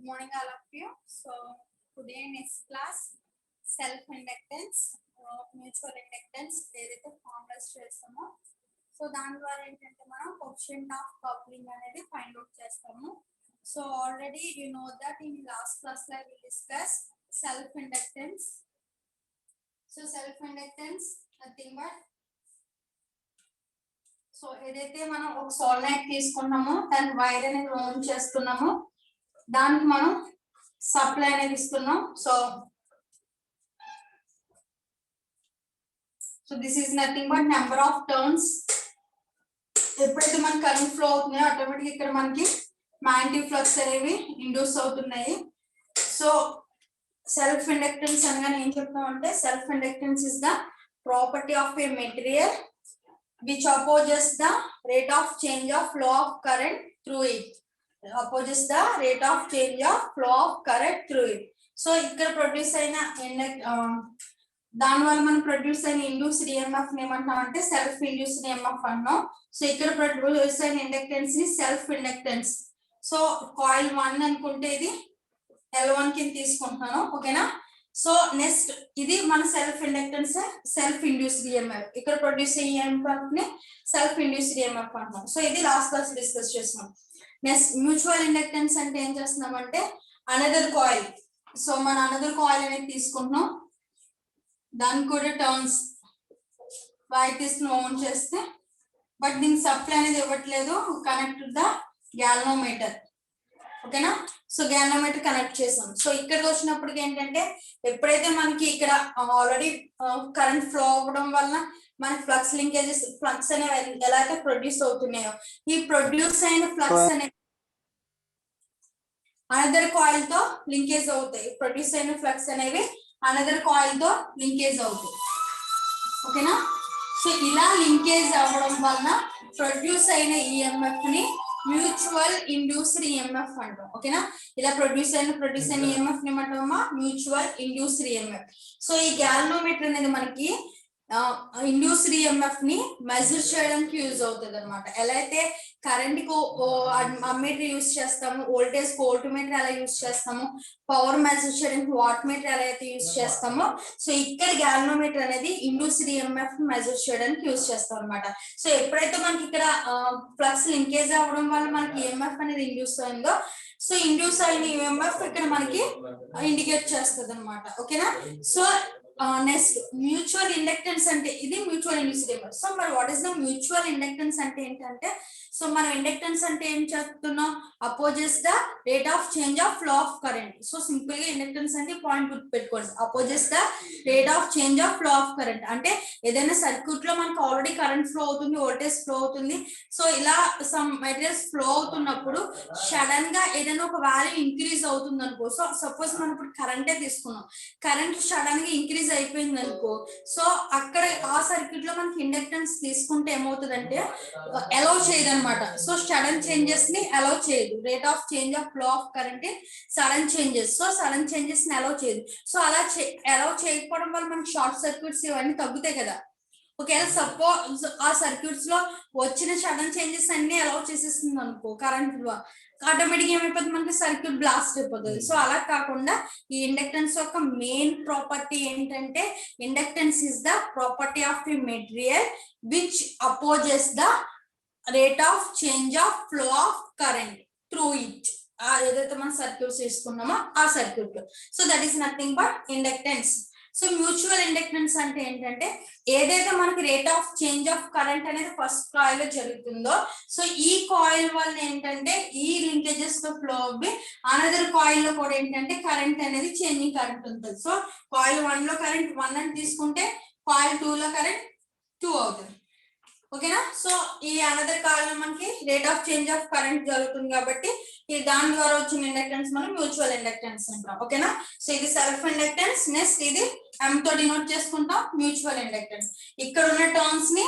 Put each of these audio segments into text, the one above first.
Good morning, all of you. So today next class self inductance, mutual inductance ఏదైతే formulas చేస్తామో so దాని ద్వారా ఏంటంటే మనం కోఎఫిషియంట్ ఆఫ్ కప్లింగ్ అనేది ఫైండ్ అవుట్ చేస్తాము. So already you know that in last class లో we discuss self inductance. So self inductance nothing but so ఏదైతే మనం ఒక సోలనాయిడ్ తీసుకున్నామో దాని వైర్ అనేది రౌండ్ చేస్తున్నామో దానికి మనం సప్లై అనేది ఇస్తున్నాం. So this is nothing but number of turns. ఎప్పుడైతే మన కరెంట్ ఫ్లో అవుతున్నాయో ఆటోమేటిక్ ఇక్కడ మనకి మ్యాగ్నెటిక్ ఫ్లక్స్ అనేవి ఇండ్యూస్ అవుతున్నాయి. సో సెల్ఫ్ ఇండక్టెన్స్ అనగానే ఏం చెప్తాం అంటే self inductance is the property of A material which opposes the rate of change of flow of current through it. Opposes the rate of change of flow of current through it. So ఇక్కడ produce అయిన దాని వల్ల మనం produce అయిన induced EMF ఏమంటాం అంటే self induced EMF అన్నాం. So ఇక్కడ ప్రొడ్యూస్ అయిన ఇండక్టెన్స్ ని సెల్ఫ్ ఇండక్టెన్స్. సో కాయిల్ 1 అనుకుంటే ఇది L1 కింద తీసుకుంటున్నాను, ఓకేనా. సో నెక్స్ట్ ఇది మన self inductance, self induced EMF. ఇక్కడ ప్రొడ్యూస్ అయ్యే ఈఎంఎఫ్ ని సెల్ఫ్ ఇండ్యూస్డ్ ఈఎంఎఫ్ అంటున్నాం. సో ఇది లాస్ట్ క్లాస్ డిస్కస్ చేస్తున్నాం. నెక్స్ట్ మ్యూచువల్ ఇండక్టెన్స్ అంటే ఏం చేస్తున్నాం అంటే అనదర్ కాయిల్. సో మన అనదర్ కాయిల్ అనేది తీసుకుంటున్నాం, దానికి కూడా టర్న్స్ వైర్ తీసుకుని ఆన్ చేస్తే బట్ దీనికి సప్లై అనేది ఇవ్వట్లేదు, కనెక్ట్ టు ద గ్యాల్వనోమీటర్, ఓకేనా. సో గ్యాల్వనోమీటర్ కనెక్ట్ చేసాం. సో ఇక్కడికి వచ్చినప్పటికి ఏంటంటే ఎప్పుడైతే మనకి ఇక్కడ ఆల్రెడీ కరెంట్ ఫ్లో అవ్వడం వల్ల మనకి ఫ్లక్స్ లింకేజెస్ ఫ్లక్స్ అనేవి ఎలా అయితే ప్రొడ్యూస్ అవుతున్నాయో ఈ ప్రొడ్యూస్ అయిన ఫ్లక్స్ అనేవి అనదర్ కాయిల్ తో లింకేజ్ అవుతాయి. ప్రొడ్యూస్ అయిన ఫ్లక్స్ అనేవి అనదర్ కాయిల్ తో లింకేజ్ అవుతాయి, ఓకేనా. సో ఇలా లింకేజ్ అవ్వడం వలన ప్రొడ్యూస్ అయిన ఈఎంఎఫ్ ని మ్యూచువల్ ఇండ్యూస్డ్ ఈఎంఎఫ్ అంటాం, ఓకేనా. ఇలా ప్రొడ్యూస్ అయిన ఈఎంఎఫ్ ని ఏమంటామా మ్యూచువల్ ఇండ్యూస్డ్ ఈఎంఎఫ్. సో ఈ గ్యాల్వనోమీటర్ అనేది మనకి ఇండ్యూస్డ్ ఈఎంఎఫ్ ని మెజర్ చేయడానికి యూజ్ అవుతుంది అనమాట. ఎలా అయితే కరెంట్ కు అమ్మీటర్ యూజ్ చేస్తాము, వోల్టేజ్ కు వోల్టమీటర్ ఎలా యూజ్ చేస్తాము, పవర్ మెజర్ చేయడానికి వాట్ మీటర్ ఎలా అయితే యూజ్ చేస్తామో సో ఇక్కడ గ్యాల్వనోమీటర్ అనేది ఇండ్యూస్డ్ ఈఎంఎఫ్ మెజర్ చేయడానికి యూజ్ చేస్తాం అనమాట. సో ఎప్పుడైతే మనకి ఇక్కడ ఫ్లక్స్ లింకేజ్ అవ్వడం వల్ల మనకి ఈఎంఎఫ్ అనేది ఇండ్యూస్ అయిందో సో ఇండ్యూస్ అయిన ఈఎంఎఫ్ ఇక్కడ మనకి ఇండికేట్ చేస్తుంది అనమాట, ఓకేనా. సో నెక్స్ట్ మ్యూచువల్ ఇండక్టెన్స్ అంటే ఇది మ్యూచువల్ ఇండ్యూస్డ్ ఈఎంఎఫ్. సో మరి what is the mutual inductance అంటే ఏంటంటే సో మనం ఇండక్టెన్స్ అంటే ఏం చెప్తున్నాం, opposes the rate of change of flow of current. So simple గా ఇండక్టెన్స్ అంటే పాయింట్ గుర్తుపెట్టుకోండి, opposes the rate of change of flow of current. అంటే ఏదైనా సర్క్యూట్ లో మనకు ఆల్రెడీ కరెంట్ ఫ్లో అవుతుంది, వోల్టేజ్ ఫ్లో అవుతుంది. సో ఇలా సమ్ మెటీరియల్స్ ఫ్లో అవుతున్నప్పుడు సడన్ గా ఏదైనా ఒక వాల్యూ ఇంక్రీజ్ అవుతుంది అనుకో. సో సపోజ్ మనం ఇప్పుడు కరెంటే తీసుకున్నాం, కరెంట్ సడన్ గా ఇంక్రీజ్ అయిపోయింది అనుకో. సో అక్కడ ఆ సర్క్యూట్ లో మనకి ఇండక్టెన్స్ తీసుకుంటే ఏమవుతుందంటే అలౌ చేయదు అనమాట. సో సడన్ చేంజెస్ ని అలౌ చేయదు, rate of change of flow of current sudden changes. So sudden changes ని అలౌ చేయదు. సో అలా అలౌ చేయకపోవడం వల్ల మనకి షార్ట్ సర్క్యూట్స్ ఇవన్నీ తగ్గుతాయి కదా. ఒకవేళ సపోజ్ ఆ సర్క్యూట్స్ లో వచ్చిన సడన్ చేంజెస్ అన్ని అలౌ చేసేస్తుంది అనుకో కరెంట్ లో, ఆటోమేటిక్ ఏమైపోతుంది మనకి సర్క్యూట్ బ్లాస్ట్ అయిపోతుంది. సో అలా కాకుండా ఈ ఇండక్టెన్స్ యొక్క మెయిన్ ప్రాపర్టీ ఏంటంటే inductance is the property of a material which opposes the rate of change of flow of current through it. ఏదైతే మనం సర్క్యూట్స్ తీసుకున్నామో ఆ circuit. So that is nothing but inductance. So mutual inductance అంటే ఏంటంటే ఏదైతే మనకి rate of change of current అనేది first coil లో జరుగుతుందో సో ఈ కాయిల్ వల్ల ఏంటంటే ఈ లింకేజెస్ తో ఫ్లో అవ్వి అనదర్ కాయిల్ లో కూడా ఏంటంటే కరెంట్ అనేది చేంజింగ్ కరెంట్ ఉంటుంది. సో కాయిల్ 1 లో కరెంట్ 1 అని తీసుకుంటే కాయిల్ 2 లో కరెంట్ 2 అవుతుంది, ఓకేనా. సో ఈ అనదర్ కాయిల్ లో మనకి rate of change of current జరుగుతుంది కాబట్టి ఈ దాని ద్వారా వచ్చిన ఇండక్టెన్స్ మనం మ్యూచువల్ ఇండక్టెన్స్ అంటాం, ఓకేనా. సో ఇది సెల్ఫ్ ఇండక్టెన్స్. నెక్స్ట్ ఇది M తో డినోట్ చేసుకుంటాం మ్యూచువల్ ఇండక్టెన్స్. ఇక్కడ ఉన్న టర్న్స్ ని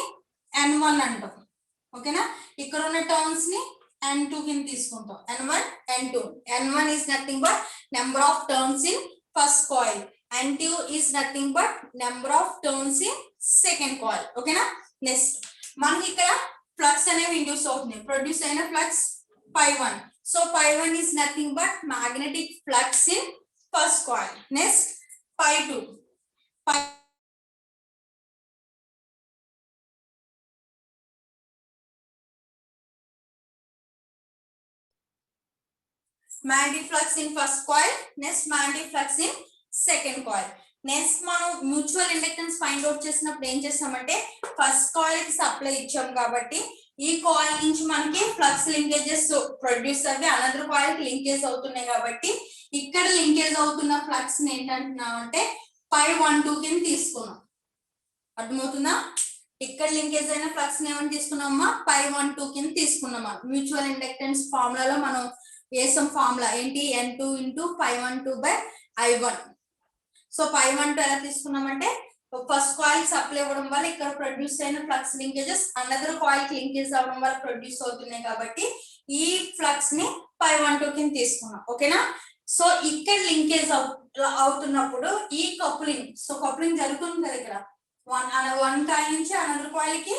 N1 అంటాం, ఓకేనా. ఇక్కడ ఉన్న టర్న్స్ ని N2 కింద తీసుకుంటాం, N1 N2. N1 is nothing but number of turns in first coil, N2 is nothing but number of turns in second coil, ఓకేనా. నెక్స్ట్ మనకి ఇక్కడ ఫ్లక్స్ అనేవి ఇండ్యూస్ అవుతున్నాయి, ప్రొడ్యూస్ అయిన flux pi1. So pi1 is nothing but magnetic flux in first coil. Next pi2. Magnetic flux in first coil. Next magnetic flux in second coil. Next మనం mutual inductance find out చేసినప్పుడు ఏం చేస్తామంటే first coil కి supply ఇచ్చాం కాబట్టి ఈ coil నుంచి మనకి ఫ్లక్స్ లింకేజెస్ ప్రొడ్యూస్ అవి అనదర్ కాయిల్ కి లింకేజ్ అవుతున్నాయి కాబట్టి ఇక్కడ లింకేజ్ అవుతున్న ఫ్లక్స్ ని ఏంటంటున్నాం అంటే pi12 కింద తీసుకున్నాం. అర్థమవుతుందా? ఇక్కడ లింకేజ్ అయిన ఫ్లక్స్ ని ఏమని తీసుకున్నామా pi12 కింద తీసుకున్నామా. మ్యూచువల్ ఇండక్టెన్స్ ఫార్ములాలో మనం వేసాం ఫార్ములా ఏంటి N2 × pi12/I1. సో pi12 ఎలా తీసుకున్నామంటే ఫస్ట్ కాయిల్ సప్లై అవ్వడం వల్ల ఇక్కడ ప్రొడ్యూస్ అయిన ఫ్లక్స్ లింకేజెస్ అనదర్ కాయిల్ కి లింకేజ్ అవ్వడం వల్ల ప్రొడ్యూస్ అవుతున్నాయి కాబట్టి ఈ ఫ్లక్స్ ని pi12 కింద తీసుకున్నాం. ఓకేనా? సో ఇక్కడ లింకేజ్ అవుతున్నప్పుడు ఈ కప్లింగ్ కప్లింగ్ జరుగుతుంది కదా ఇక్కడ వన్ కాయిల్ నుంచి అనదర్ కాయిల్ కి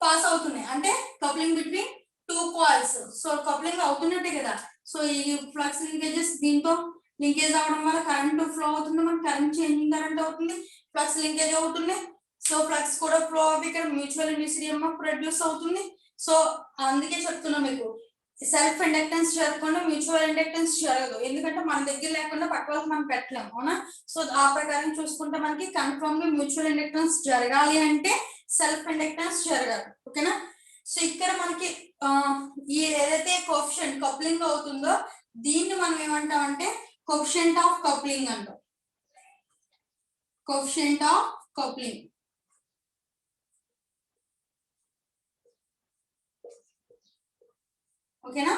పాస్ అవుతున్నాయి అంటే coupling between two coils. So coupling అవుతున్నట్టే కదా. సో ఈ ఫ్లక్స్ లింకేజెస్ దీంతో లింకేజ్ అవడం వల్ల కరెంట్ ఫ్లో అవుతుంది, మనకి కరెంట్ చేంజింగ్ కరెంట్ అవుతుంది, ఫ్లక్స్ లింకేజ్ అవుతుంది. సో ఫ్లక్స్ కూడా ఫ్లో అవ్వి ఇక్కడ మ్యూచువల్ ఇండ్యూస్డ్ ఈఎంఎఫ్ ప్రొడ్యూస్ అవుతుంది. సో అందుకే చెప్తున్నా మీకు సెల్ఫ్ ఇండక్టెన్స్ జరగకుండా మ్యూచువల్ ఇండక్టెన్స్ జరగదు, ఎందుకంటే మన దగ్గర లేకుండా పక్క వాళ్ళకి మనం పెట్టలేము. అవునా? సో ఆ ప్రకారం చూసుకుంటే మనకి కన్ఫర్మ్ గా మ్యూచువల్ ఇండక్టెన్స్ జరగాలి అంటే సెల్ఫ్ ఇండక్టెన్స్ జరగాలి. ఓకేనా? సో ఇక్కడ మనకి ఈ ఏదైతే కోఎఫిషియంట్ కప్లింగ్ అవుతుందో దీన్ని మనం ఏమంటాం అంటే కోఎఫిషియంట్ ఆఫ్ కప్లింగ్ అంటాం. Coefficient of coupling. ఓకేనా?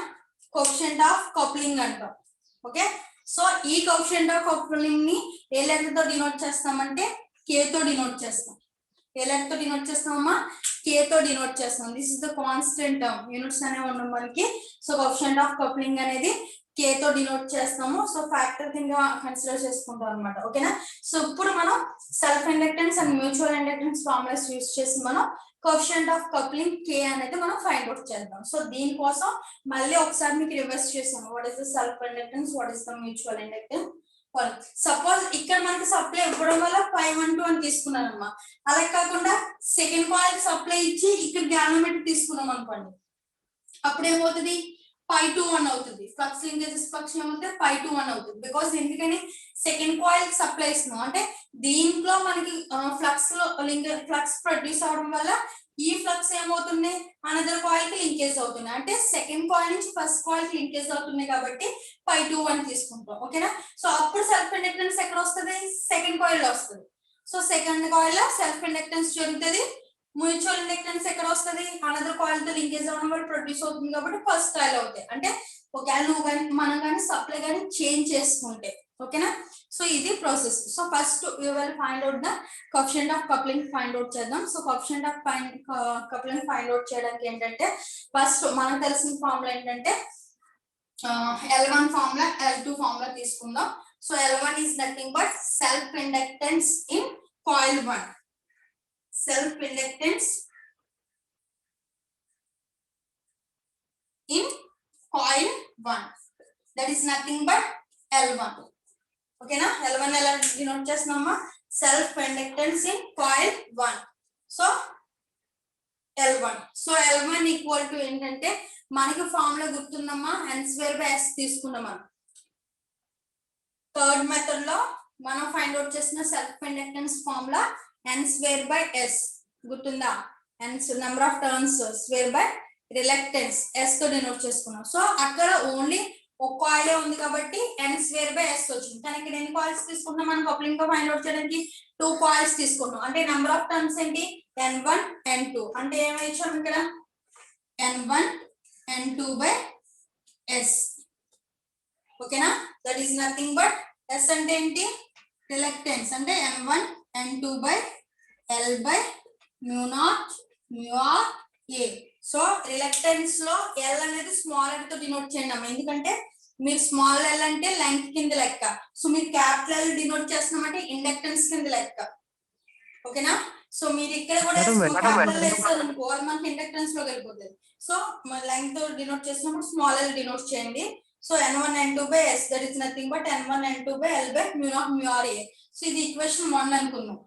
కోఎఫిషియంట్ ఆఫ్ కప్లింగ్ అంటాం. ఓకే? సో ఈ కోఎఫిషియంట్ ఆఫ్ కప్లింగ్ ని ఏ లెటర్ తో డినోట్ చేస్తామంటే K తో డినోట్ చేస్తాం. ఏ లెటర్ తో డినోట్ చేస్తామమ్మా? K తో డినోట్ చేస్తాం. This is the constant term, units అనేవి ఉండవు మనకి. సో కోఎఫిషియంట్ ఆఫ్ కప్లింగ్ అనేది K తో డినోట్ చేస్తాము. సో ఫ్యాక్టర్ కింద కన్సిడర్ చేసుకుంటాం అన్నమాట. ఓకేనా? సో ఇప్పుడు మనం self inductance and mutual inductance formulas use చేసి మనం కోఎఫిషియంట్ ఆఫ్ కప్లింగ్ K అనేది మనం ఫైండ్ అవుట్ చేద్దాం. సో దీనికోసం మళ్ళీ ఒకసారి మీకు రివర్స్ చేసాము. What is the self inductance, what is the mutual inductance. Suppose ఇక్కడ మనకి సప్లై ఇవ్వడం వల్ల pi12 అని తీసుకున్నానమ్మా. అలా కాకుండా సెకండ్ కాయిల్ సప్లై ఇచ్చి ఇక్కడ గ్యానోమీటర్ తీసుకున్నాం అనుకోండి, అప్పుడు ఏమవుతుంది pi21 అవుతుంది. ఫ్లక్స్ లింకేజెస్ పక్షం ఏమవుతుంది pi21 అవుతుంది. బికాస్ ఎందుకని సెకండ్ కాయిల్ సప్లై ఇస్తున్నాం అంటే దీంట్లో మనకి ఫ్లక్స్ ప్రొడ్యూస్ అవడం వల్ల ఈ ఫ్లక్స్ ఏమవుతుంది అనదర్ కాయిల్ కి లింకేజ్ అవుతుంది. అంటే సెకండ్ కాయిల్ నుంచి ఫస్ట్ కాయిల్ కి లింకేజ్ అవుతుంది కాబట్టి pi21 తీసుకుంటాం. ఓకేనా? సో అప్పుడు సెల్ఫ్ ఇండక్టెన్స్ ఎక్కడ వస్తుంది? సెకండ్ కాయిల్ లో వస్తుంది. సో సెకండ్ కాయిల్ లో సెల్ఫ్ ఇండక్టెన్స్ జరుగుతుంది. మ్యూచువల్ ఇండక్టెన్స్ ఎక్కడ వస్తుంది? అనదర్ కాయిల్ తో లింకేజ్ అవడం వల్ల ప్రొడ్యూస్ అవుతుంది కాబట్టి ఫస్ట్ కాయిల్ అవుతాయి. అంటే ఒకవేళ నువ్వు కానీ మనం కానీ సప్లై కానీ చేంజ్ చేసుకుంటే. ఓకేనా? సో ఇది process. So first you will find out the coefficient of coupling find out చేద్దాం. So coefficient of coupling find out చేయడానికి ఏంటంటే ఫస్ట్ మనకు తెలిసిన ఫార్ములా ఏంటంటే L1 ఫార్ములా, L2 ఫార్ములా తీసుకుందాం. So L1 is nothing but self inductance in coil 1. Self inductance in coil 1, that is nothing but L1. ఓకేనా? L1 ఎలా denote చేస్తున్నామా? Self inductance in coil 1. So L1. So L1 equal to ఏంటంటే మనకి formula గుర్తుందమ్మా, n²/s తీసుకున్నాం. Third method లో మనం find out చేసిన self inductance formula n²/s గుర్తుందా? Number of turns /reluctance s తో డినోట్ చేసుకున్నాం. సో అక్కడ ఓన్లీ ఒక కాయిలే ఉంది కాబట్టి n²/s వచ్చింది. కానీ ఇక్కడ ఎన్ని కాయిల్స్ తీసుకుంటున్నాం మనం కప్లింగ్ తో ఫైండ్ అవుట్ చేయడానికి? 2 కాయిల్స్ తీసుకుంటాం. అంటే నెంబర్ ఆఫ్ టర్న్స్ ఏంటి? n1 n2. అంటే ఏమై ఇచ్చాం ఇక్కడ n1 n2/s. ఓకేనా? That is nothing but s అంటే ఏంటి? రిలక్టెన్స్. అంటే n1 n2/L/μ0/μr/a. సో రిలక్టెన్స్ లో L అనేది స్మాల్ l తో డినోట్ చేయండి అమ్మ, ఎందుకంటే మీరు స్మాల్ l అంటే లెంగ్త్ కింద లెక్క. సో మీరు క్యాపిటల్ L డినోట్ చేస్తున్నామంటే ఇండక్టెన్స్ కింద లెక్క. ఓకేనా? సో మీరు ఇక్కడ కూడా క్యాపిటల్ వేస్తారు అనుకో మనకి ఇండక్టెన్స్ లో వెళ్ళిపోతుంది. సో లెంగ్త్ డినోట్ చేసినప్పుడు స్మాల్ l డినోట్ చేయండి. So n1 n2 by s that is nothing but n1 n2 by l by mu naught mu r a. So ఇది ఈక్వేషన్ 1 అనుకుందాం.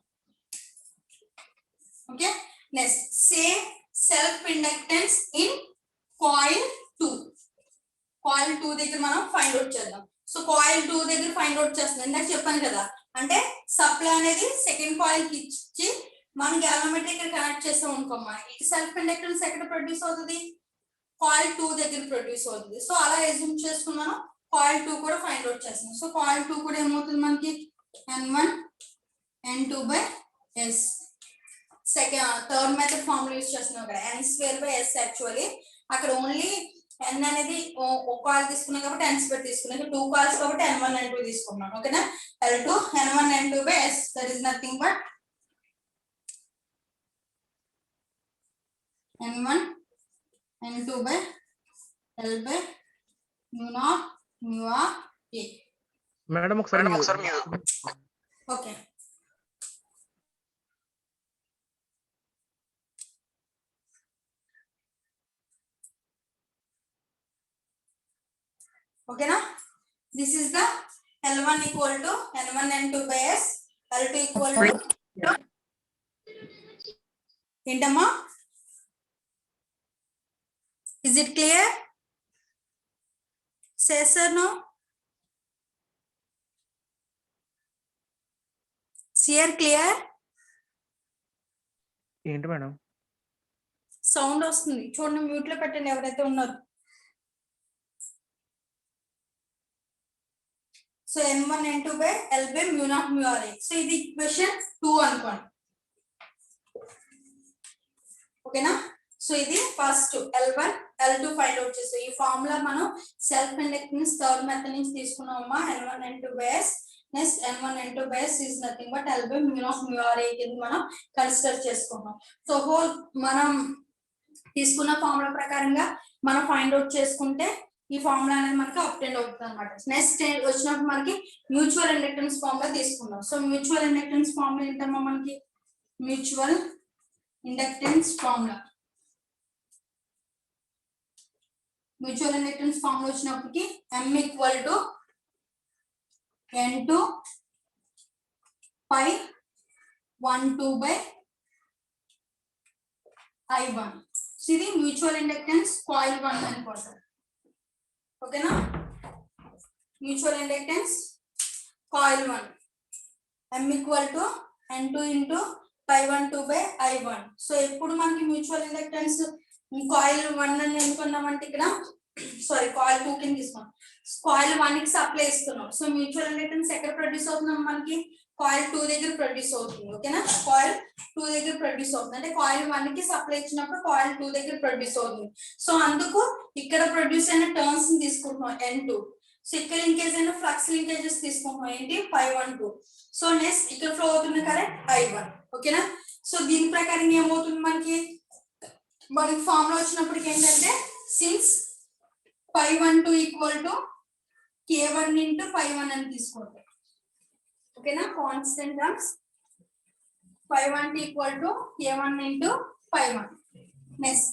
Okay, next same self inductance in coil 2. Coil 2 దగ్గర మనం find out చేద్దాం. So coil 2 దగ్గర find out చేస్తాం. ఇందాక చెప్పాను కదా, అంటే సప్లై అనేది సెకండ్ కాయిల్ కి ఇచ్చి మనం గ్యాలనోమీటర్ ఇక్కడ కనెక్ట్ చేస్తాం అనుకోమ్మా, ఈ సెల్ఫ్ ఇండక్టెన్స్ ఎక్కడ ప్రొడ్యూస్ అవుతుంది, కాయిల్ 2 దగ్గర ప్రొడ్యూస్ అవుతుంది. సో అలా అజ్యూమ్ చేసుకున్నాను కాయిల్ 2 కూడా ఫైండ్ అవుట్ చేస్తాం. సో కాయిల్ 2 కూడా ఏమవుతుంది మనకి n1 n2 by s. Second third method formula use చేస్తున్నాం అక్కడ n square by s. Actually అక్కడ ఓన్లీ n అనేది ఒక కాయిల్ తీసుకున్నాం కాబట్టి n స్క్వేర్ తీసుకున్నాం, 2 కాయిల్స్ కాబట్టి n1 n2 తీసుకున్నాం. ఓకేనా, l2 n1 n2 by s that is nothing but n1 n2 by l by mu naught mu r a. Madam ఒకసారి మీరు ఓకే, ఓకేనా. This is the L1 equal to N1 N2 by S, L2 equal to ఏంటమ్మా, is it clear? Say sir, no? Here clear? ఏంటి madam sound వస్తుంది చూడండి, mute లో పెట్టండి ఎవరైతే ఉన్నారు. So n1 n2 by l by mu naught mu r a. So ఇది equation 2 అనుకోండి. ఓకేనా, సో ఇది first L1 L2 find out చేస్తాం. ఈ ఫార్ములా మనం సెల్ఫ్ ఇండక్టెన్స్ థర్డ్ మెథడ్ నుంచి తీసుకున్నామా, n1 n2 by s. Next n1 n2 by s is nothing but l by mu naught mu r a కింద మనం consider చేసుకున్నాం. So whole మనం తీసుకున్న formula ప్రకారంగా మనం ఫైండ్ అవుట్ చేసుకుంటే ఈ ఫార్ములా అనేది మనకి అప్టెండ్ అవుతుంది అనమాట. నెక్స్ట్ వచ్చినప్పుడు మనకి మ్యూచువల్ ఇండక్టెన్స్ ఫార్ములా తీసుకున్నాం. సో మ్యూచువల్ ఇండక్టెన్స్ ఫార్ములా ఏంటమ్మా మనకి, mutual inductance formula. Mutual inductance formula వచ్చినప్పటికి m equal to n2 pi 1 2 by i1. So ఇది మ్యూచువల్ ఇండక్టెన్స్ కాయిల్ 1 అనుకుంటారు. ఓకేనా, mutual inductance coil 1 m equal to n2 into pi 1 2 by i1. So ఎప్పుడు మనకి mutual inductance coil 1 అని ఎందుకున్నామంటే ఇక్కడ sorry coil 2 కింద తీసుకున్నాం, కాయిల్ 1 కి సప్లై ఇస్తున్నాం. సో మ్యూచువల్ ఇండక్టెన్స్ ఎక్కడ ప్రొడ్యూస్ అవుతుంది మనకి, కాయిల్ 2 దగ్గర ప్రొడ్యూస్ అవుతుంది. ఓకేనా, కాయిల్ 2 దగ్గర ప్రొడ్యూస్ అవుతుంది, అంటే కాయిల్ 1 కి సప్లై ఇచ్చినప్పుడు కాయిల్ 2 దగ్గర ప్రొడ్యూస్ అవుతుంది. సో అందుకు ఇక్కడ ప్రొడ్యూస్ అయిన టర్న్స్ ని తీసుకుంటున్నాం n2. సో ఇక్కడ లింకేజ్ అయిన ఫ్లక్స్ లింకేజెస్ తీసుకుంటున్నాం ఏంటి, pi 1 2. సో నెక్స్ట్ ఇక్కడ ఫ్లో అవుతుంది కరెంట్ i1. ఓకేనా, సో దీని ప్రకారం ఏమవుతుంది మనకి ఫార్ములా వచ్చినప్పటికి ఏంటంటే since pi 1 2 equal to k1 into pi 1 అని తీసుకోండి. ఓకేనా, constant terms pi 1 equal to k1 into pi 1. Next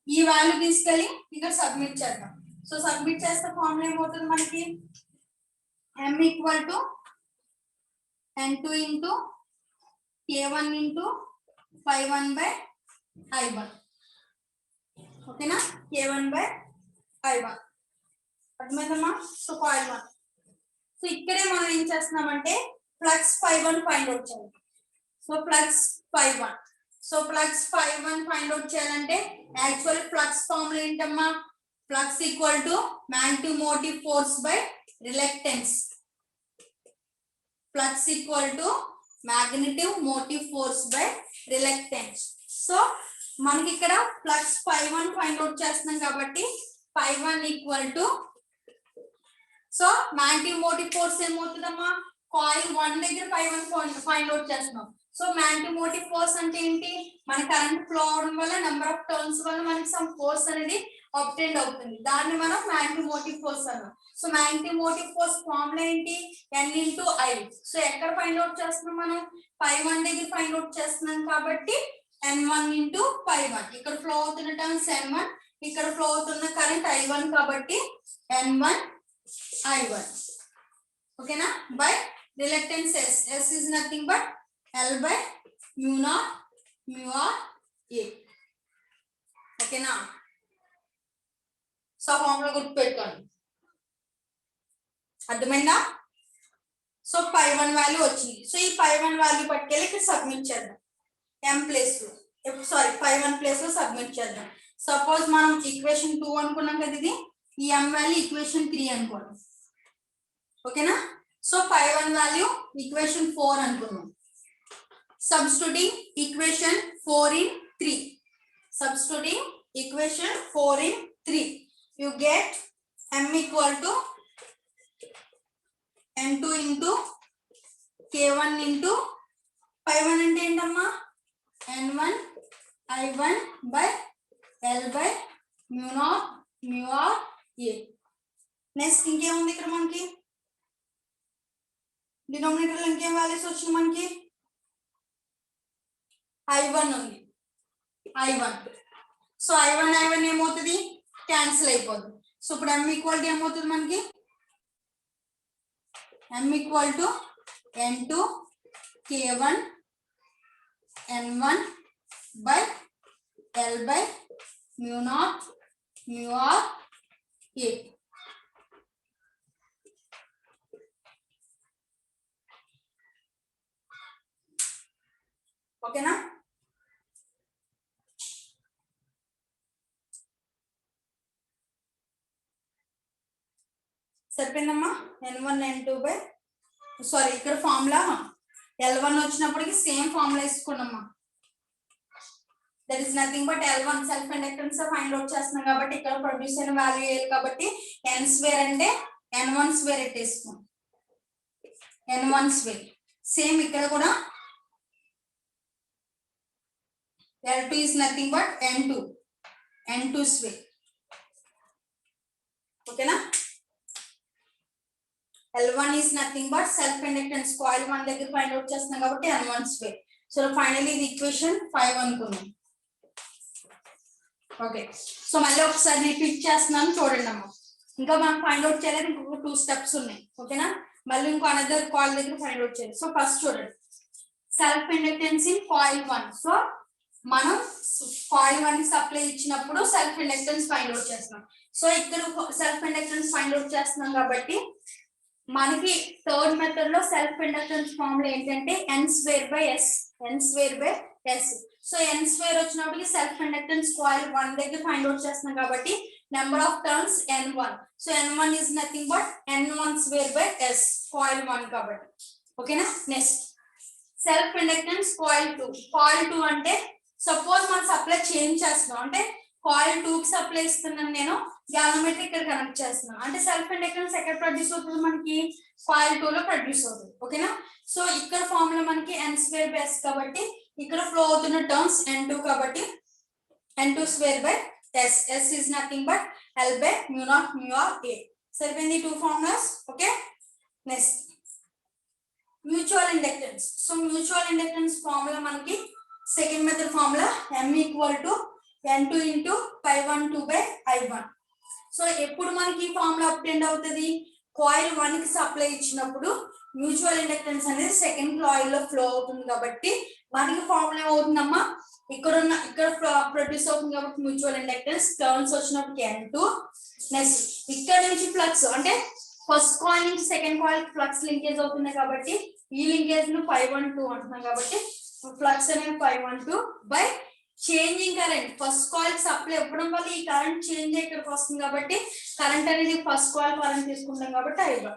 ఈ వాల్యూ తీసుకెళ్ళి ఇక్కడ సబ్మిట్ చేద్దాం. సో సబ్మిట్ చేస్తే ఫార్ములా ఏమవుతుంది మనకి, m equal to n2 into k1 into pi 1 by i1. ఓకేనా, k1 by i1 అర్థమైందమ్మా. So coil 1. సో ఇక్కడే మనం ఏం చేస్తున్నామంటే ఫ్లక్స్ pi 1 ఫైండ్ అవుట్ చేయాలి. So flux pi 1. So flux pi 1 find out చేయాలంటే యాక్చువల్ ఫ్లక్స్ ఫార్ములా ఏంటమ్మా, flux equal to magnetic motive force by reluctance. Flux equal to magnetic motive force by reluctance. So మనకి ఇక్కడ flux pi 1 find out చేస్తున్నాం కాబట్టి pi 1 equal to, so magnetic motive force ఏమవుతుందమ్మా, coil 1 దగ్గర pi 1 find out చేస్తున్నాం. So magnetic motive force అంటే ఏంటి, మన కరెంట్ ఫ్లో అవడం వల్ల నెంబర్ ఆఫ్ టర్న్స్ వల్ల మనకి సమ్ ఫోర్స్ అనేది ఆబ్టైన్ అవుతుంది, దాన్ని మనం మ్యాగ్నెటిక్ మోటివ్ ఫోర్స్ అన్నాం. So magnetic motive force formula ఏంటి, n into i. సో ఎక్కడ ఫైండ్ అవుట్ చేస్తున్నాం మనం, pi 1 దగ్గర ఫైండ్ అవుట్ చేస్తున్నాం కాబట్టి n1 into pi 1. ఇక్కడ ఫ్లో అవుతున్న టర్మ్స్ n1 ఇక్కడ ఫ్లో అవుతున్న కరెంట్ I1 కాబట్టి N1 I1 ఓకేనా by reluctance S is nothing but L by mu naught mu r A ఓకేనా సో ఫార్ములా గుర్తుపెట్టుకోండి అర్థమైందా సో pi1 వాల్యూ వచ్చింది సో ఈ pi1 వాల్యూ పట్టుకెళ్ళి ఇక్కడ సబ్మిట్ చేద్దాం m ప్లేస్ లో సారీ pi1 ప్లేస్ లో సబ్మిట్ చేద్దాం సపోజ్ మనం ఈక్వేషన్ 2 అనుకున్నాం కదా ఇది ఈ m వాల్యూ ఈక్వేషన్ 3 అనుకోండి ఓకేనా సో pi1 వాల్యూ ఈక్వేషన్ 4 అనుకున్నాం substituting equation 4 in 3 substituting equation 4 in 3 you get m equal to n2 into k1 into pi1 అంటే ఏంటమ్మా n1 I1 by L by mu naught mu r A next ఇంకేముంది ఇక్కడ మనకి denominator లో ఇంకేం values వచ్చింది మనకి I1 ఉంది I1 సో I1 ఏమవుతుంది క్యాన్సిల్ అయిపోతుంది సో ఇప్పుడు m ఈక్వల్ టు ఏమవుతుంది మనకి m equal to n2 k1 n1 by L by mu naught mu r A ఓకేనా సరిపోయిందమ్మా n1 n2 బై సారీ ఇక్కడ ఫార్ములా L1 వచ్చినప్పటికి సేమ్ ఫార్ములా వేసుకున్నామ్మా that is nothing but L1 self inductance find out చేస్తున్నాం కాబట్టి ఇక్కడ produce అయిన value వేయాలి కాబట్టి n స్క్వేర్ అంటే n1 square ఎట్టేసుకోండి n1 square same ఇక్కడ కూడా L2 is nothing but n2 square ఓకేనా L1 is nothing but self inductance coil 1 దగ్గర ఫైండ్ అవుట్ చేస్తున్నాం కాబట్టి n1 స్క్వేర్ సో ఫైనల్లీ ఇది ఈక్వేషన్ 5 అనుకున్నాం ఓకే సో మళ్ళీ ఒకసారి రిపీట్ చేస్తున్నాను చూడండి అమ్మా ఇంకా మనం ఫైండ్ అవుట్ చేయలేదు ఇంకొక 2 స్టెప్స్ ఉన్నాయి ఓకేనా మళ్ళీ ఇంకో అనదర్ కాయిల్ దగ్గర ఫైండ్ అవుట్ చేయాలి సో ఫస్ట్ చూడండి self inductance in coil 1 so మనం కాయిల్ 1 కి సప్లై ఇచ్చినప్పుడు సెల్ఫ్ ఇండక్టెన్స్ ఫైండ్ అవుట్ చేస్తున్నాం సో ఇక్కడ సెల్ఫ్ ఇండక్టెన్స్ ఫైండ్ అవుట్ చేస్తున్నాం కాబట్టి మనకి థర్డ్ మెథడ్ లో సెల్ఫ్ ఇండక్టెన్స్ ఫార్ములా ఏంటంటే n square by s so n square వచ్చినప్పటికి సెల్ఫ్ ఇండక్టెన్స్ కాయిల్ 1 దగ్గర ఫైండ్ అవుట్ చేస్తున్నాం కాబట్టి number of turns n1 so n1 is nothing but n1 square by s coil 1 కాబట్టి ఓకేనా next self inductance coil 2 అంటే suppose మనం supply change చేస్తున్నాం అంటే కాయిల్ 2 కి సప్లై ఇస్తున్నాను నేను గ్యాలోమీటర్ ఇక్కడ కనెక్ట్ చేస్తున్నాను అంటే సెల్ఫ్ ఇండక్టెన్స్ ఎక్కడ ప్రొడ్యూస్ అవుతుంది మనకి కాయిల్ 2 లో ప్రొడ్యూస్ అవుతుంది ఓకేనా సో ఇక్కడ ఫార్ములా మనకి n స్క్వేర్ బై s కాబట్టి ఇక్కడ ఫ్లో అవుతున్న టర్మ్స్ n2 కాబట్టి n2 square by s s is nothing but L by mu naught mu r A సరిపోయింది 2 formulas okay next mutual inductance so mutual inductance formula మనకి second method formula m equal to n2 into pi1 2 by I1 so ఎప్పుడు మనకి ఈ formula అప్టెండ్ అవుతుంది coil 1 కి supply ఇచ్చినప్పుడు mutual inductance అనేది second coil లో ఫ్లో అవుతుంది కాబట్టి మనకి ఫార్ములా ఏమవుతుందమ్మా ఇక్కడ ప్రొడ్యూస్ అవుతుంది కాబట్టి మ్యూచువల్ ఇండక్టెన్స్ టర్న్స్ వచ్చినప్పుడు n2 నెక్స్ట్ ఇక్కడ నుంచి ఫ్లక్స్ అంటే ఫస్ట్ కాయిల్ నుంచి సెకండ్ కాయిల్ ఫ్లక్స్ లింకేజ్ అవుతుంది కాబట్టి ఈ లింకేజ్ ను pi1 2 అంటున్నాం కాబట్టి ఫ్లక్స్ అనేది pi1 2 by changing current first coil supply ఇవ్వడం వల్ల ఈ కరెంట్ చేంజ్ ఇక్కడికి వస్తుంది కాబట్టి కరెంట్ అనేది ఫస్ట్ కాయిల్ కరెంట్ తీసుకుంటాం కాబట్టి I1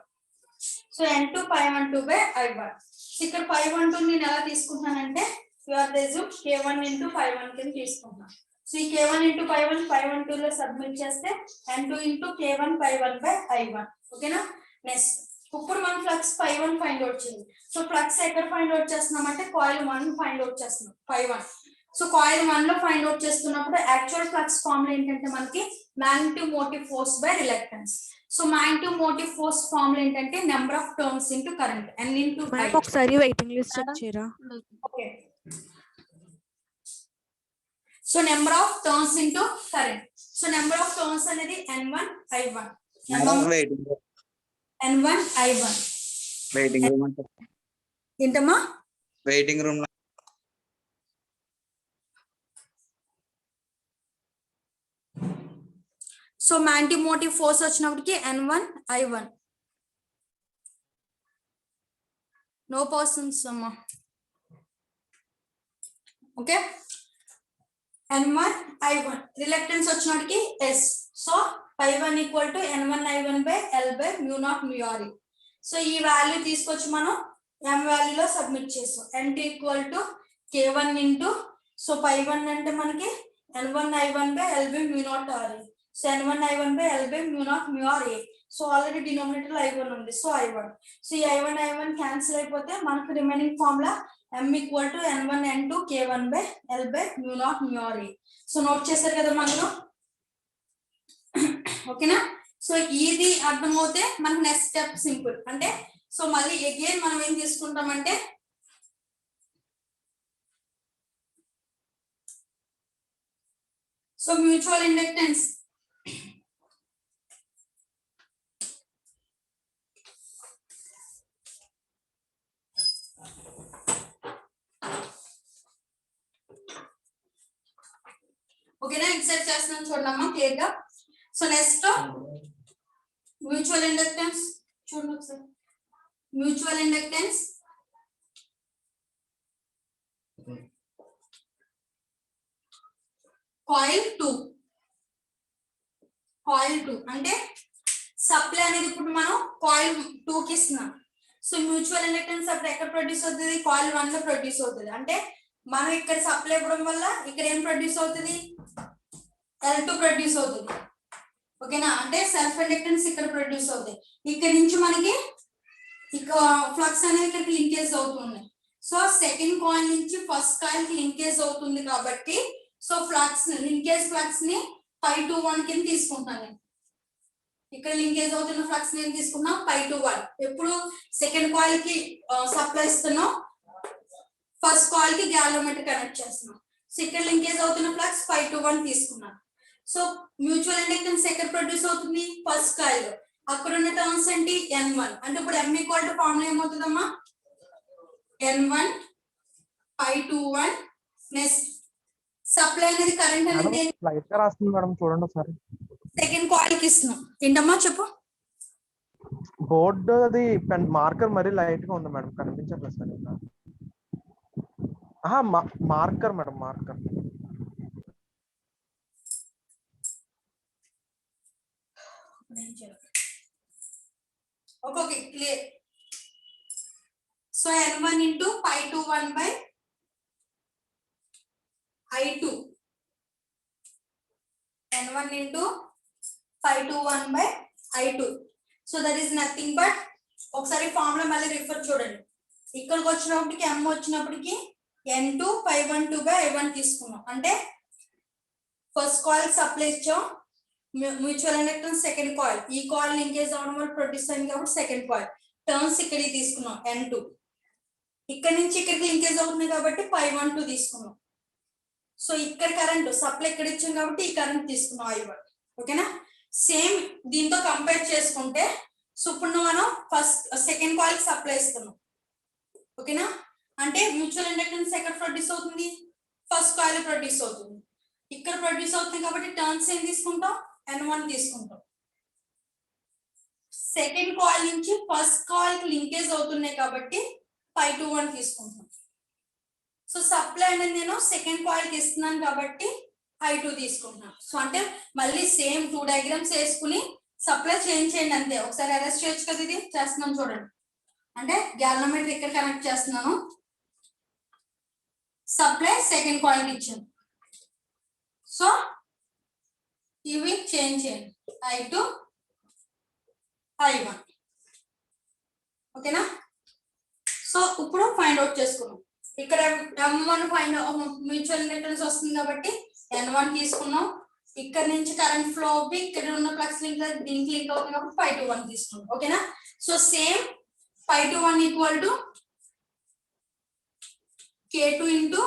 so n2 pi1 2 by I1 ఇక్కడ pi1 2 నేను ఎలా తీసుకుంటానంటే your resume k1 into pi1 కింద తీసుకుంటాను సో ఈ k1 into pi1 2 లో సబ్మిట్ చేస్తే n2 into k1 pi1 by I1 ఓకేనా నెక్స్ట్ ఇప్పుడు మనం ఫ్లక్స్ pi1 ఫైండ్ అవుట్ చేయాలి సో ఫ్లక్స్ ఎక్కడ ఫైండ్ అవుట్ చేస్తున్నాం అంటే కాయిల్ 1 ఫైండ్ అవుట్ చేస్తున్నాం pi1 సో కాయిల్ 1 లో ఫైండ్ అవుట్ చేస్తున్నప్పుడు యాక్చువల్ ఫ్లక్స్ ఫార్ములా ఏంటంటే మనకి magnetic motive force by reluctance so magnetic motive force formula ఏంటంటే number of turns into current n into ma'am ఒకసారి waiting list check చేయరా okay so number of turns into current so number of turns అనేది n1 i1 n1 i1 waiting room అంటే ఏంటమ్మా waiting room so magnetomotive force వచ్చినప్పటికి n1 i1 no persons అమ్మా okay n1 i1 reluctance వచ్చినప్పటికి s so pi1 equal to n1 i1 by l by mu not mu r so ఈ value తీసుకొచ్చి మనం m వాల్యూలో submit చేసాం n2 equal to k1 into so pi1 అంటే మనకి n1 i1 by l by mu not r so n1 i1 by l by mu not mu r so already denominator లో i1 ఉంది so i1 so ఈ i1 cancel అయిపోతే మనకు remaining formula m equal to n1 n2 k1 by l by mu not mu r so note చేశారు కదా మనలో ఓకేనా so ఇది అర్థమవుతే మనకు నెక్స్ట్ స్టెప్ సింపుల్ అంటే సో మళ్ళీ అగైన్ మనం ఏం తీసుకుంటామంటే సో మ్యూచువల్ ఇండక్టెన్స్ ఓకేనా ఎక్సెప్ట్ చేస్తున్నాను చూడమ్మా క్లియర్ గా సో నెక్స్ట్ మ్యూచువల్ ఇండక్టెన్స్ చూడండి ఒకసారి మ్యూచువల్ ఇండక్టెన్స్ కాయిల్ 2 అంటే సప్లై అనేది ఇప్పుడు మనం కాయిల్ 2 కి ఇస్తున్నాం సో మ్యూచువల్ ఇండక్టెన్స్ అప్పుడు ఎక్కడ ప్రొడ్యూస్ అవుతుంది కాయిల్ 1 లో ప్రొడ్యూస్ అవుతుంది అంటే మనం ఇక్కడ సప్లై ఇవ్వడం వల్ల ఇక్కడ ఏం ప్రొడ్యూస్ అవుతుంది L2 ప్రొడ్యూస్ అవుతుంది ఓకేనా అంటే సెల్ఫ్ ఇండక్టెన్స్ ఇక్కడ ప్రొడ్యూస్ అవుతుంది ఇక్కడ నుంచి మనకి ఫ్లక్స్ అనేది ఇక్కడికి లింకేజ్ అవుతుంది సో సెకండ్ కాయిల్ నుంచి ఫస్ట్ కాయిల్ కి లింకేజ్ అవుతుంది కాబట్టి సో ఫ్లక్స్ లింకేజ్ ఫ్లక్స్ ని 521 కింద తీసుకుంటాను నేను ఇక్కడ లింకేజ్ అవుతున్న ఫ్లక్స్ ని తీసుకున్నాం 521 ఎప్పుడు సెకండ్ కాయిల్ కి సప్లై ఇస్తున్నాం ఫస్ట్ కాయిల్ కి గ్యాలోమీటర్ కనెక్ట్ చేస్తున్నాం సో ఇక్కడ లింకేజ్ అవుతున్న ఫ్లక్స్ 521 తీసుకున్నాం సో మ్యూచువల్ ఇండక్టెన్స్ ఎక్కడ ప్రొడ్యూస్ అవుతుంది ఫస్ట్ కాయిల్ లో అక్కడ ఉన్న టర్మ్స్ ఏంటి n1 అంటే ఇప్పుడు m ఈక్వల్ టు ఫార్ములా ఏమవుతుందమ్మా n1 521 నెక్స్ట్ సప్లై అనేది కరెంట్ అనేది లైట్ గా రాస్తుంది మేడం చూడండి ఒకసారి సెకండ్ కాయిల్ కి ఇస్తున్నాం ఏంటమ్మా చెప్పు బోర్డు అది పెన్ మార్కర్ మరి లైట్ గా ఉంది మేడం కనిపించట్లేదు సార్ ఇంకా marker madam marker okay clear so n1 into 521 by I2 n1 into 521 by I2 so that is nothing but ఒకసారి ఫార్ములా మళ్ళీ రిఫర్ చూడండి ఇక్కడికి వచ్చినప్పటికి m వచ్చినప్పటికి n2 512 by I1 తీసుకున్నాం అంటే ఫస్ట్ కాయిల్ సప్లై ఇచ్చాం మ్యూచువల్ ఇండక్టెన్స్ సెకండ్ కాయిల్ ఈ కాయిల్ లింకేజ్ అవడం వల్ల ప్రొడ్యూస్ అయింది కాబట్టి సెకండ్ కాయిల్ టర్న్స్ ఇక్కడికి తీసుకున్నాం n2 ఇక్కడ నుంచి ఇక్కడికి లింకేజ్ అవుతుంది కాబట్టి 512 తీసుకున్నాం సో ఇక్కడ కరెంట్ సప్లై ఇక్కడ ఇచ్చాం కాబట్టి ఈ కరెంట్ తీసుకున్నాం I1 ఓకేనా సేమ్ దీంతో కంపేర్ చేసుకుంటే సో ఇప్పుడు మనం ఫస్ట్ సెకండ్ కాయిల్ కి సప్లై ఇస్తున్నాం ఓకేనా అంటే మ్యూచువల్ ఇండక్టెన్స్ ఎక్కడ ప్రొడ్యూస్ అవుతుంది ఫస్ట్ కాయిల్ ప్రొడ్యూస్ అవుతుంది ఇక్కడ ప్రొడ్యూస్ అవుతుంది కాబట్టి టర్న్స్ ఏం తీసుకుంటాం n1 తీసుకుంటాం సెకండ్ కాయిల్ నుంచి ఫస్ట్ కాయిల్ కి లింకేజ్ అవుతున్నాయి కాబట్టి 521 తీసుకుంటాం సో సప్లై అనేది నేను సెకండ్ కాయిల్ కి ఇస్తున్నాను కాబట్టి I2 తీసుకుంటున్నాను సో అంటే మళ్ళీ సేమ్ 2 డయాగ్రామ్స్ వేసుకుని సప్లై చేంజ్ చేయండి అంతే ఒకసారి అరెస్ట్ చేయొచ్చు కదా ఇది చేస్తున్నాను చూడండి అంటే గ్యాలనోమీటర్ ఇక్కడ కనెక్ట్ చేస్తున్నాను సప్లై సెకండ్ కాయిల్ కి ఇచ్చాను సో ఇవి చేంజ్ చేయండి I2 I1 ఓకేనా సో ఇప్పుడు ఫైండ్ అవుట్ చేసుకున్నాం ఇక్కడ m1 ఫైండ్ మ్యూచువల్ ఇండక్టెన్స్ వస్తుంది కాబట్టి n1 తీసుకున్నాం ఇక్కడ నుంచి కరెంట్ ఫ్లో అవుతుంది ఇక్కడ ఉన్న ఫ్లక్స్ లింక్ దీనికి లింక్ అవుతుంది కాబట్టి 521 తీసుకున్నాం ఓకేనా so same 521 equal to k2 into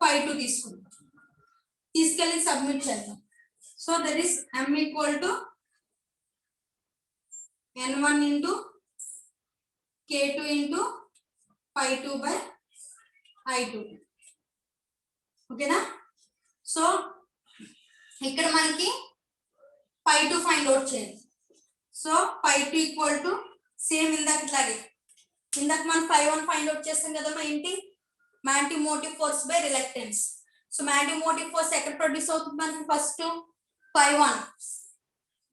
52 తీసుకున్నాం తీసుకెళ్ళి సబ్మిట్ చేద్దాం So that is m equal to n1 into k2 into pi 2 by i2. ఓకేనా? సో ఇక్కడ మనకి pi 2 ఫైండ్ అవుట్ చేయాలి. So pi 2 equal to same ఇందాకట్లాగే ఇందాక మనం pi 1 ఫైండ్ అవుట్ చేస్తాం కదమ్మా, ఏంటి magnetic motive force by reluctance. So magnetic motive force ఎక్కడ ప్రొడ్యూస్ అవుతుంది మనకి? ఫస్ట్ pi 1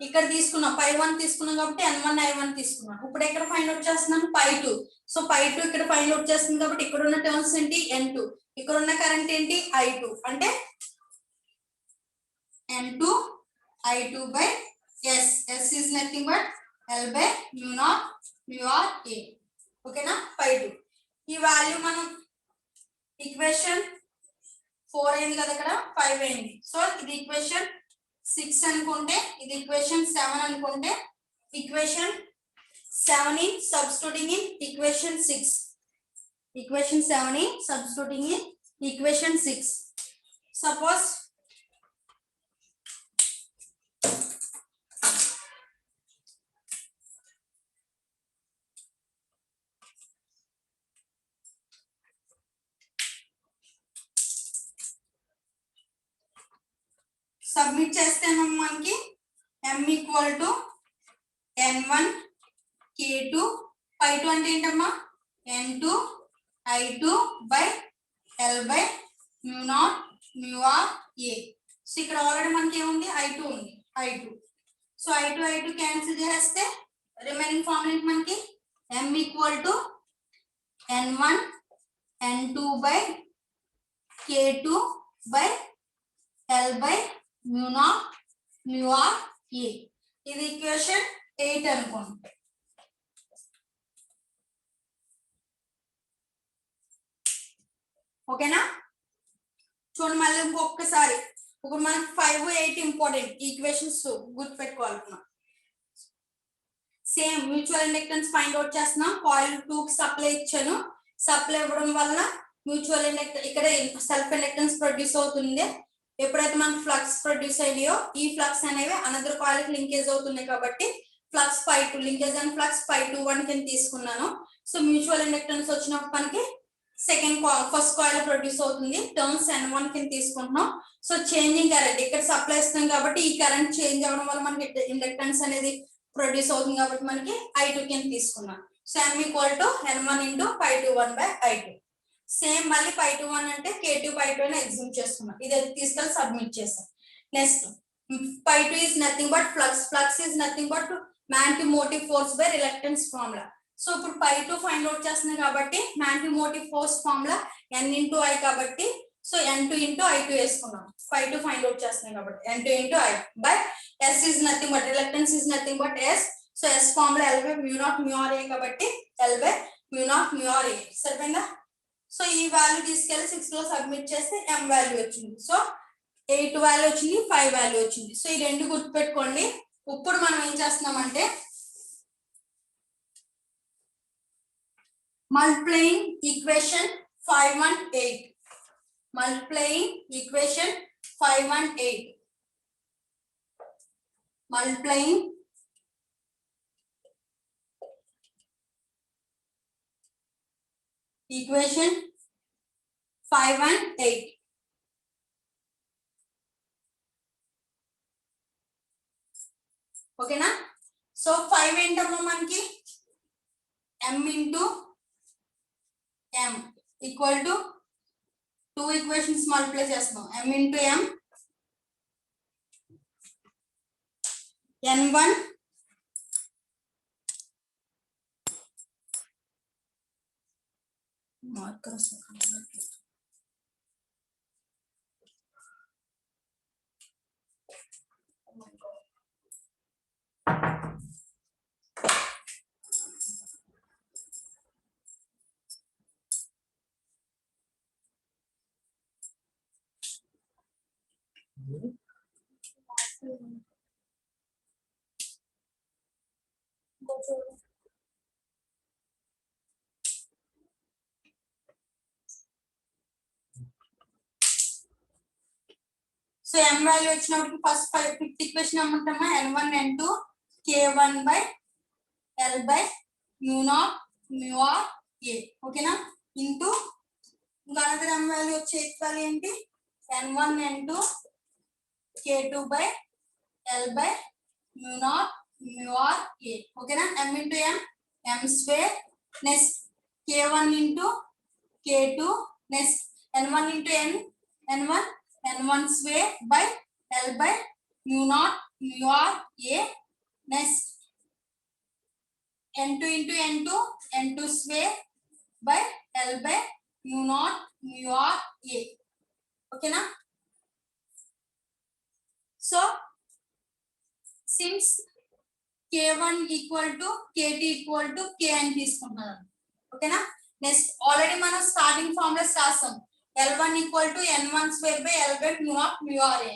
ఇక్కడ తీసుకున్నాం, pi 1 తీసుకున్నాం కాబట్టి n1 i1 తీసుకున్నాం. ఇప్పుడు ఎక్కడ ఫైండ్ అవుట్ చేస్తున్నాం? pi 2. సో pi 2 ఇక్కడ ఫైండ్ అవుట్ చేస్తుంది కాబట్టి ఇక్కడ ఉన్న టర్మ్స్ ఏంటి? n2. ఇక్కడ ఉన్న కరెంట్ ఏంటి? i2. అంటే n2 i2 by s. S is nothing but L by mu naught mu r a. ఓకేనా? pi 2 ఈ వాల్యూ మనం ఈక్వేషన్ 4 అయింది కదా, ఇక్కడ 5 అయింది. సో ఇది ఈక్వేషన్ 6 అనుకుంటే, ఇది ఈక్వేషన్ 7 అనుకుంటే, equation 7 in substituting in equation 6. Equation 7 in substituting in equation 6. Suppose submit చేస్తే మనకి m equal to n1 k2 pi 2 అంటే ఏంటమ్మా? n2 i2 by l by mu naught mu r a. So ఇక్కడ already మనకి ఏముంది? i2 ఉంది, i2. So i2 cancel చేస్తే remaining formula ఏంటి మనకి? m equal to n1 n2 by k2 by l by mu naught mu r a. ఇది equation 8 అనుకోండి. ఓకేనా? చూడండి మళ్ళీ ఇంకొకసారి. ఇప్పుడు మనకి 5, 8 ఇంపార్టెంట్ ఈక్వేషన్స్ గుర్తు పెట్టుకోవాలనుకున్నాం. Same mutual inductance find out చేస్తున్నాం. కాయిల్ 2 కి సప్లై ఇచ్చాను. సప్లై ఇవ్వడం వల్ల మ్యూచువల్ ఇండక్టెన్స్ ఇక్కడ సెల్ఫ్ ఇండక్టెన్స్ ప్రొడ్యూస్ అవుతుంది. ఎప్పుడైతే మనకి ఫ్లక్స్ ప్రొడ్యూస్ అయ్యాయో ఈ ఫ్లక్స్ అనేవి అనదర్ కాయిల్ కి లింకేజ్ అవుతున్నాయి కాబట్టి flux pi 2 linkage and flux pi 2 1 కింద తీసుకున్నాను. సో మ్యూచువల్ ఇండక్టెన్స్ వచ్చినప్పుడు మనకి ఫస్ట్ కాయిల్ ప్రొడ్యూస్ అవుతుంది, టర్న్స్ n1 కింద తీసుకుంటున్నాం. సో చేంజింగ్ కరెంట్ ఇక్కడ సప్లై ఇస్తాం కాబట్టి ఈ కరెంట్ చేంజ్ అవ్వడం వల్ల మనకి ఇండక్టెన్స్ అనేది ప్రొడ్యూస్ అవుతుంది కాబట్టి మనకి i2 కింద తీసుకున్నాం. So m equal to n1 into pi 2 1 by i2. Same మళ్ళీ pi 2 1 అంటే k2 pi 2 అని ఎగ్జ్యూమ్ చేసుకున్నాం. ఇది తీసుకెళ్ళి సబ్మిట్ చేసాం. Next pi 2 is nothing but flux is nothing but magnetic motive force by reluctance formula. So ఇప్పుడు pi 2 ఫైండ్ అవుట్ చేస్తున్నాం కాబట్టి magnetic motive force formula n into i కాబట్టి సో n2 into i2 వేసుకున్నాం. pi 2 find out చేస్తున్నాం కాబట్టి n2 into i by s is nothing but reluctance is nothing but s. So s formula L by mu naught mu r a కాబట్టి L by mu naught mu r a. సరిపోయిందా? So ఈ value తీసుకెళ్లి 6 లో submit చేస్తే m value వచ్చింది. So 8 value వచ్చింది, 5 value వచ్చింది. So ఈ రెండు గుర్తుపెట్టుకోండి. ఇప్పుడు మనం ఏం చేస్తున్నామంటే multiplying equation 518. Multiplying equation 518. Multiplying equation 518. ఓకేనా? సో 5 ఏంటమ్మా మనకి m into m equal to 2 equations multiply చేస్తాం. m into m n1 marker so m value వచ్చినప్పుడు ఫస్ట్ ఫిఫ్త్ ఈక్వేషన్ ఏమంటామా n1 n2 k1 by l by mu naught mu r a ఓకేనా into ఇంకా another m value వచ్చే equal ఏంటి n1 n2 k2 by l by mu naught mu r a ఓకేనా m into m square next k1 into k2 next n1 into n1 square by l by mu naught mu r a next n2 into n2 square by l by mu naught mu r a ఓకేనా so since k1 equal to kt equal to k అని తీసుకుంటున్నాను ఓకేనా next already మనం starting formulas రాసాం L1 equal to N1 square by L by mu naught mu r a.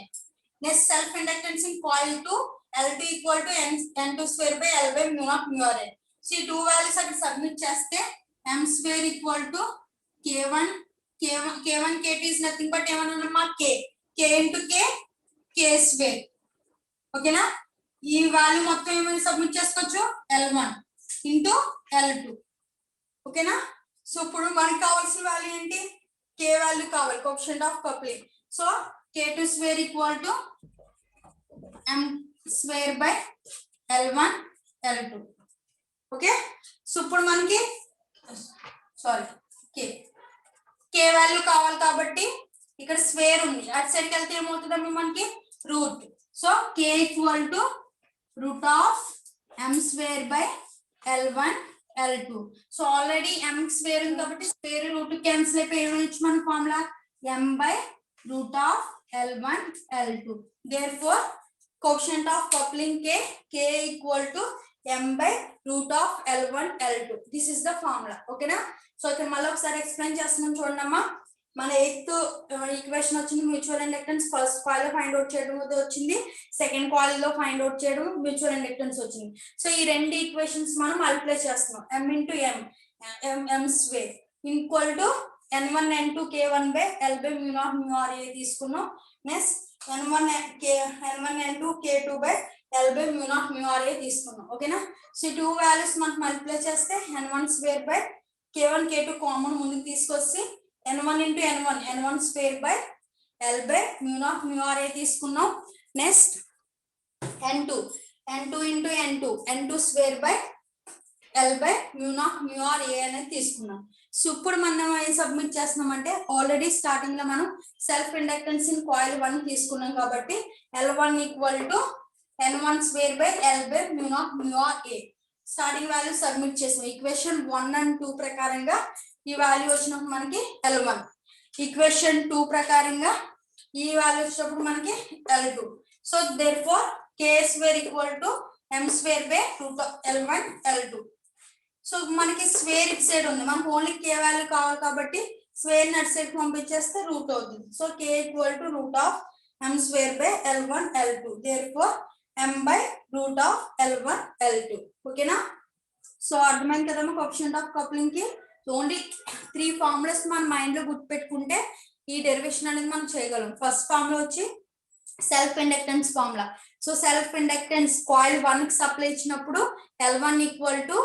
Next self inductance in coil 2 L2 equal to N2 square by L by mu naught mu r a. So two values are submit చేస్తే m square equal to k1 kt is nothing but ఏమన్నా k into k square. ఓకేనా ఈ value మొత్తం ఏమని submit చేసుకోవచ్చు L1 into L2. ఓకేనా so ఇప్పుడు మనకి కావాల్సిన వాల్యూ ఏంటి k వాల్యూ కావాలి coefficient of coupling so k2 square equal to m square by l1 l2 okay so ఇప్పుడు మనకి సారీ k వాల్యూ కావాలి కాబట్టి ఇక్కడ స్క్వేర్ ఉంది అట్ సైడ్ కి వెళ్తే ఏమవుతుందండి మనకి root so k equal to root of m square by l1 L2 so already m square ఉంది కాబట్టి స్క్వేర్ రూట్ క్యాన్సిల్ అయిపోయి ఏమొచ్చు మన formula m by root of L1 L2 therefore coefficient of coupling k equal to m by root of L1 L2 this is the formula ఓకేనా so ఇక్కడ మళ్ళీ ఒకసారి explain చేస్తున్నాం చూడండమ్మా మన 8th ఈక్వేషన్ వచ్చింది మ్యూచువల్ ఇండక్టెన్స్ ఫస్ట్ కాయిల్ లో find out చేయడం వచ్చింది సెకండ్ కాయిల్ లో ఫైండ్ అవుట్ చేయడం మ్యూచువల్ ఇండక్టెన్స్ వచ్చింది సో ఈ రెండు ఈక్వేషన్స్ మనం మల్టిప్లై చేస్తున్నాం m into m square equal to n1 n2 k1 by l by mu naught mu r a తీసుకున్నాం next n1 n2 k2 by l by mu naught mu r a తీసుకున్నాం ఓకేనా so ఈ two values మనకు multiply చేస్తే n1 square by k1 k2 common ముందుకు తీసుకొచ్చి n1 into n1 square by l by mu naught mu r a తీసుకున్నాం next n2 into n2 square by l by mu naught mu r a అనేది తీసుకున్నాం so ఇప్పుడు మనం ఏం submit చేస్తున్నాం అంటే ఆల్రెడీ స్టార్టింగ్ లో మనం సెల్ఫ్ ఇండక్టెన్స్ ఇన్ కాయిల్ 1 తీసుకున్నాం కాబట్టి l1 equal to n1 square by l by mu naught mu r a starting value submit చేసాం ఈక్వేషన్ 1 and 2 ప్రకారంగా ఈ వాల్యూ వచ్చినప్పుడు మనకి L1 ఈక్వేషన్ 2 ప్రకారంగా ఈ వాల్యూ వచ్చినప్పుడు మనకి L2 so therefore k square equal to m square by root of L1 L2 so మనకి స్క్వేర్ ఇట్ సైడ్ ఉంది మనకు ఓన్లీ k వాల్యూ కావాలి కాబట్టి స్క్వేర్ ని అటు సైడ్ పంపించేస్తే రూట్ అవుతుంది so k equal to root of m square by L1 L2 therefore m by root of L1 L2 ఓకేనా so అర్థమైంది కదమ్మా కోఎఫిషియంట్ ఆఫ్ కప్లింగ్ కి ఓన్లీ 3 ఫార్ములాస్ మన మైండ్ లో గుర్తుపెట్టుకుంటే ఈ డెరివేషన్ అనేది మనం చేయగలం ఫస్ట్ ఫార్ములా వచ్చి self inductance formula so self inductance coil 1 కి సప్లై ఇచ్చినప్పుడు L1 equal to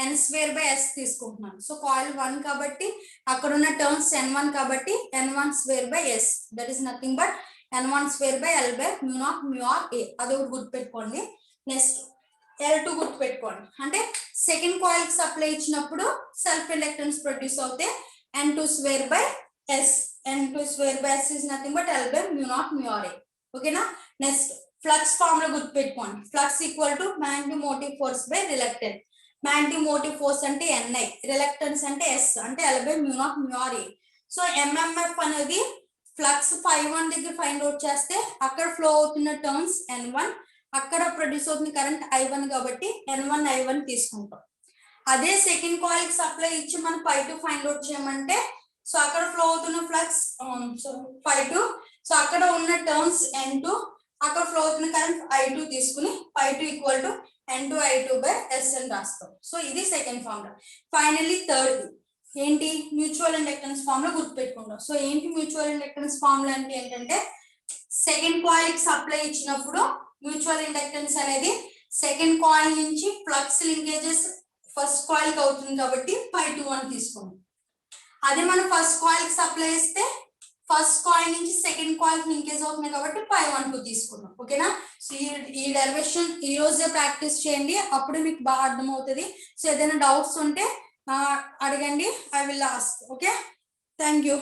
n square by s తీసుకుంటున్నాం సో కాయిల్ 1 కాబట్టి అక్కడ ఉన్న టర్మ్స్ n1 కాబట్టి n1 square by s that is nothing but n1 square by l by mu naught mu r a అది ఒకటి గుర్తుపెట్టుకోండి నెక్స్ట్ L2 గుర్తుపెట్టుకోండి అంటే సెకండ్ కాయిల్ కి సప్లై ఇచ్చినప్పుడు సెల్ఫ్ ఇండక్టెన్స్ ప్రొడ్యూస్ అవుతే n2 square by s n2 square by s is nothing but l by mu naught mu r a ఓకేనా next flux formula గుర్తుపెట్టుకోండి flux equal to magnetic motive force by reluctance magnetic motive force అంటే ni reluctance అంటే s అంటే l by mu naught mu r a so mmf అనేది flux 5-1 దగ్గర find out చేస్తే అక్కడ flow అవుతున్న టర్మ్స్ n1 అక్కడ ప్రొడ్యూస్ అవుతున్న కరెంట్ i1 కాబట్టి n1 i1 తీసుకుంటాం అదే సెకండ్ కాయిల్ కి సప్లై ఇచ్చి మనం pi2 ఫైండ్ అవుట్ చేయమంటే సో అక్కడ ఫ్లో అవుతున్న ఫ్లక్స్ సో pi2 సో అక్కడ ఉన్న టర్మ్స్ n2 అక్కడ ఫ్లో అవుతున్న కరెంట్ i2 తీసుకుని pi2 equal to n2 i2 by s అని రాస్తాం సో ఇది సెకండ్ ఫార్ములా ఫైనల్లీ థర్డ్ ఏంటి మ్యూచువల్ ఇండక్టెన్స్ ఫార్ములా గుర్తుపెట్టుకుంటాం సో ఏంటి మ్యూచువల్ ఇండక్టెన్స్ ఫార్ములా అంటే ఏంటంటే సెకండ్ కాయిల్ కి సప్లై ఇచ్చినప్పుడు మ్యూచువల్ ఇండక్టెన్స్ అనేది సెకండ్ కాయిల్ నుంచి ఫ్లక్స్ లింకేజెస్ ఫస్ట్ కాయిల్ కి అవుతుంది కాబట్టి π2 అని తీసుకున్నాం. అదే మనం ఫస్ట్ కాయిల్ కి సప్లై ఇస్తే ఫస్ట్ కాయిల్ నుంచి సెకండ్ కాయిల్ కి లింకేజ్ అవుతుంది కాబట్టి π12 తీసుకున్నాం. ఓకేనా? సో ఈ డెరివేషన్ ఈ రోజే ప్రాక్టీస్ చేయండి, అప్పుడు మీకు బాగా అర్థమవుతుంది. సో ఏదైనా డౌట్స్ ఉంటే అడగండి, I will ask. Okay, thank you.